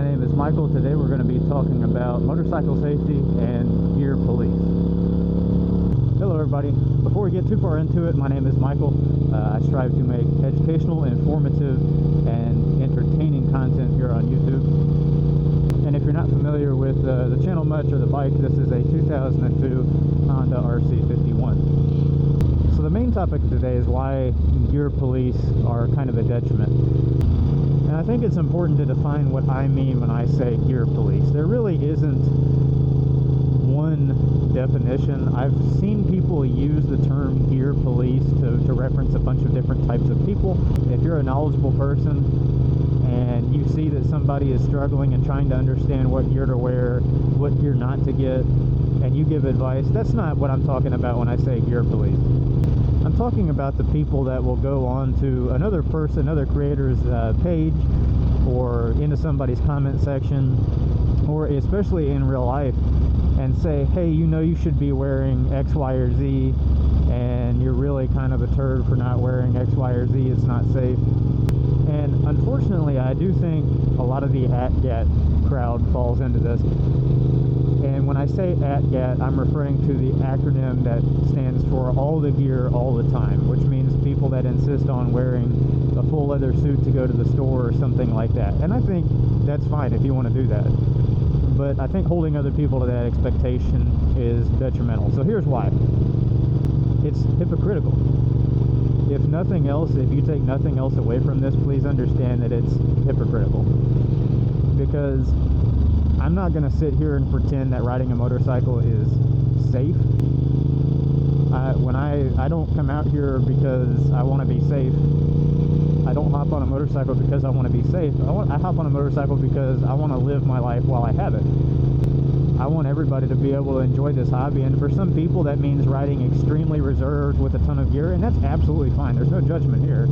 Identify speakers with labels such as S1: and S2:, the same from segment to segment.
S1: name is Michael. Today we're going to be talking about motorcycle safety and gear police. Hello everybody. Before we get too far into it, my name is Michael. I strive to make educational, informative, and entertaining content here on YouTube. And if you're not familiar with the channel much or the bike, this is a 2002 Honda RC51. So the main topic of today is why gear police are kind of a detriment. And I think it's important to define what I mean when I say gear police. There really isn't one definition. I've seen people use the term gear police to reference a bunch of different types of people. If you're a knowledgeable person and you see that somebody is struggling and trying to understand what gear to wear, what gear not to get, and you give advice, that's not what I'm talking about when I say gear police. I'm talking about the people that will go on to another creator's page or into somebody's comment section, or especially in real life, and say, hey, you should be wearing X, Y, or Z, and you're really kind of a turd for not wearing X, Y, or Z, it's not safe. And unfortunately, I do think a lot of the ATGAT crowd falls into this. And when I say ATGAT, I'm referring to the acronym that stands for all the gear all the time, which means people that insist on wearing a full leather suit to go to the store or something like that. And I think that's fine if you want to do that. But I think holding other people to that expectation is detrimental. So here's why. It's hypocritical. If nothing else, if you take nothing else away from this, please understand that it's hypocritical. Because I'm not going to sit here and pretend that riding a motorcycle is safe. I don't come out here because I want to be safe. I don't hop on a motorcycle because I want to be safe. I hop on a motorcycle because I want to live my life while I have it. I want everybody to be able to enjoy this hobby, and for some people that means riding extremely reserved with a ton of gear, and that's absolutely fine. There's no judgment here.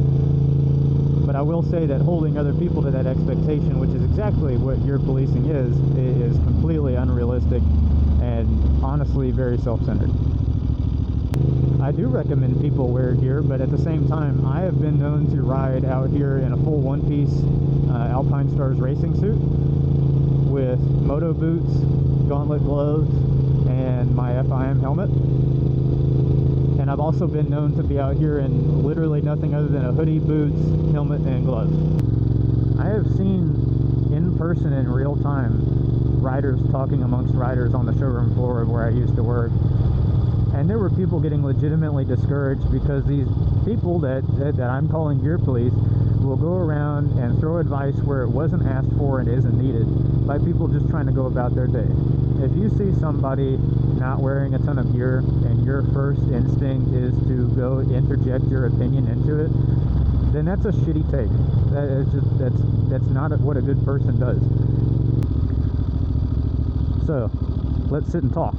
S1: But I will say that holding other people to that expectation, which is exactly what gear policing is completely unrealistic and honestly very self-centered. I do recommend people wear gear, but at the same time, I have been known to ride out here in a full one-piece Alpine Stars racing suit with moto boots, gauntlet gloves, and my FIM helmet. And I've also been known to be out here in literally nothing other than a hoodie, boots, helmet, and gloves. I have seen in person in real time riders talking amongst riders on the showroom floor of where I used to work. And there were people getting legitimately discouraged because these people that I'm calling gear police will go around and throw advice where it wasn't asked for and isn't needed by people just trying to go about their day. If you see somebody not wearing a ton of gear and your first instinct is to go interject your opinion into it, then that's a shitty take. That's not what a good person does. So let's sit and talk.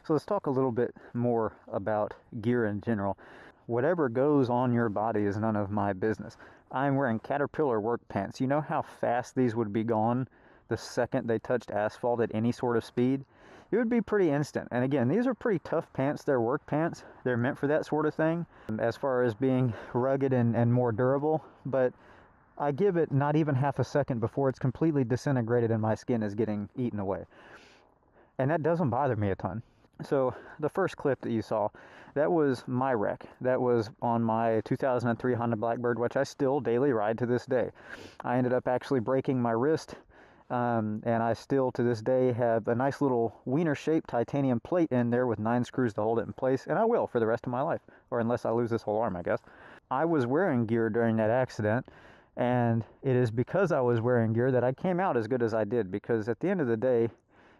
S1: So let's talk a little bit more about gear in general. Whatever goes on your body is none of my business. I'm wearing Caterpillar work pants. You know how fast these would be gone the second they touched asphalt at any sort of speed? It would be pretty instant. And again, these are pretty tough pants. They're work pants. They're meant for that sort of thing, as far as being rugged and more durable. But I give it not even half a second before it's completely disintegrated and my skin is getting eaten away. And that doesn't bother me a ton. So the first clip that you saw, that was my wreck. That was on my 2003 Honda Blackbird, which I still daily ride to this day. I ended up actually breaking my wrist, and I still to this day have a nice little wiener-shaped titanium plate in there with 9 screws to hold it in place, and I will for the rest of my life, or unless I lose this whole arm, I guess. I was wearing gear during that accident, and it is because I was wearing gear that I came out as good as I did, because at the end of the day,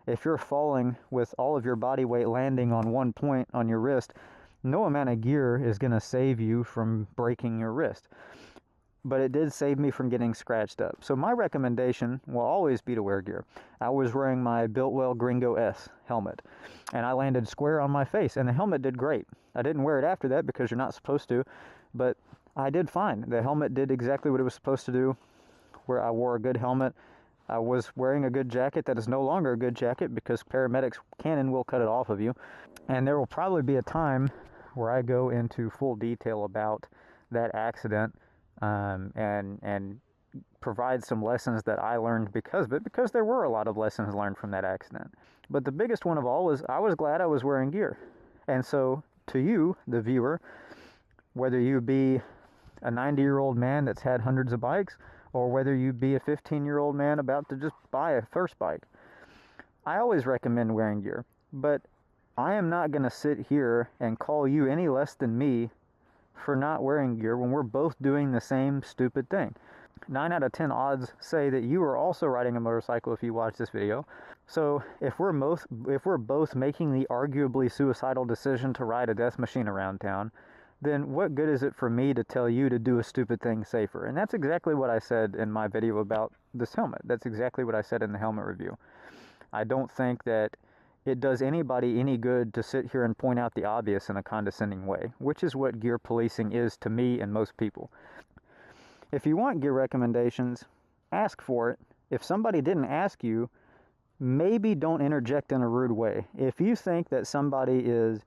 S1: if you're falling with all of your body weight landing on one point on your wrist, no amount of gear is going to save you from breaking your wrist. But it did save me from getting scratched up. So my recommendation will always be to wear gear. I was wearing my Biltwell Gringo S helmet, and I landed square on my face, and the helmet did great. I didn't wear it after that because you're not supposed to, but I did fine. The helmet did exactly what it was supposed to do, where I wore a good helmet. I was wearing a good jacket that is no longer a good jacket because paramedics can and will cut it off of you. And there will probably be a time where I go into full detail about that accident and provide some lessons that I learned because of it, because there were a lot of lessons learned from that accident. But the biggest one of all was I was glad I was wearing gear. And so to you, the viewer, whether you be a 90-year-old man that's had hundreds of bikes, or whether you be a 15-year-old man about to just buy a first bike, I always recommend wearing gear. But I am not going to sit here and call you any less than me for not wearing gear when we're both doing the same stupid thing. 9 out of 10 odds say that you are also riding a motorcycle if you watch this video. So if we're both making the arguably suicidal decision to ride a death machine around town, then what good is it for me to tell you to do a stupid thing safer? And that's exactly what I said in my video about this helmet. That's exactly what I said in the helmet review. I don't think that it does anybody any good to sit here and point out the obvious in a condescending way, which is what gear policing is to me and most people. If you want gear recommendations, ask for it. If somebody didn't ask you, maybe don't interject in a rude way. If you think that somebody is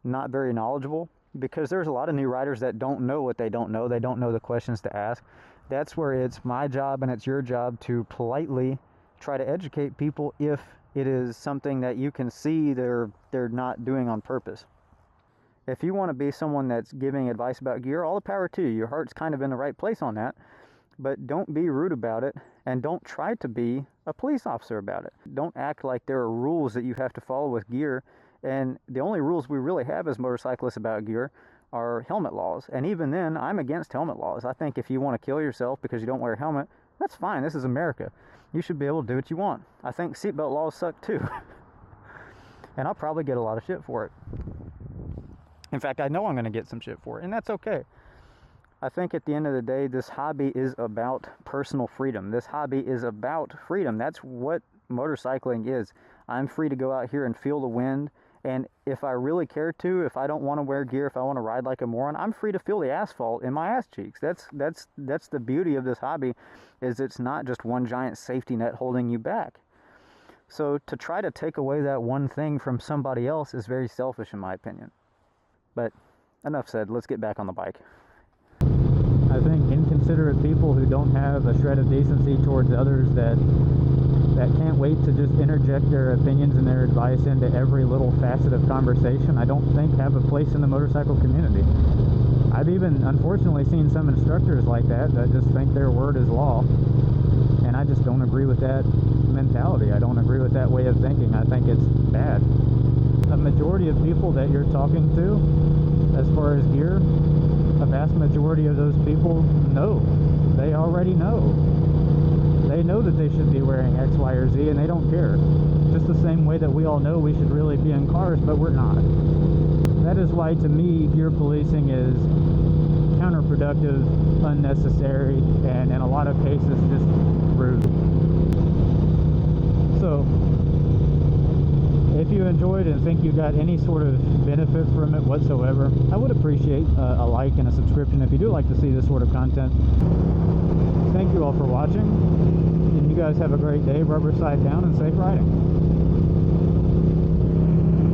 S1: not very knowledgeable, because there's a lot of new riders that don't know what they don't know the questions to ask, that's where it's my job and it's your job to politely try to educate people if it is something that you can see they're not doing on purpose. If you want to be someone that's giving advice about gear, all the power to you. Your heart's kind of in the right place on that. But don't be rude about it, and don't try to be a police officer about it. Don't act like there are rules that you have to follow with gear, and the only rules we really have as motorcyclists about gear are helmet laws. And even then, I'm against helmet laws. I think if you want to kill yourself because you don't wear a helmet, that's fine. This is America. You should be able to do what you want. I think seatbelt laws suck too. And I'll probably get a lot of shit for it. In fact, I know I'm going to get some shit for it, and that's okay. I think at the end of the day, this hobby is about personal freedom. This hobby is about freedom. That's what motorcycling is. I'm free to go out here and feel the wind, and if I really care to, if I don't want to wear gear, if I want to ride like a moron, I'm free to feel the asphalt in my ass cheeks. That's the beauty of this hobby, is it's not just one giant safety net holding you back. So to try to take away that one thing from somebody else is very selfish in my opinion. But enough said, let's get back on the bike. I think inconsiderate people who don't have a shred of decency towards others that can't wait to just interject their opinions and their advice into every little facet of conversation, I don't think have a place in the motorcycle community. I've even unfortunately seen some instructors like that just think their word is law, and I just don't agree with that mentality. I don't agree with that way of thinking. I think it's bad. A majority of people that you're talking to, as far as gear, a vast majority of those people know. They already know. They know that they should be wearing X, Y, or Z, and they don't care. Just the same way that we all know we should really be in cars, but we're not. That is why, to me, gear policing is counterproductive, unnecessary, and in a lot of cases, just rude. So, if you enjoyed and think you got any sort of benefit from it whatsoever, I would appreciate a like and a subscription if you do like to see this sort of content. Thank you all for watching, and you guys have a great day, rubber side down, and safe riding.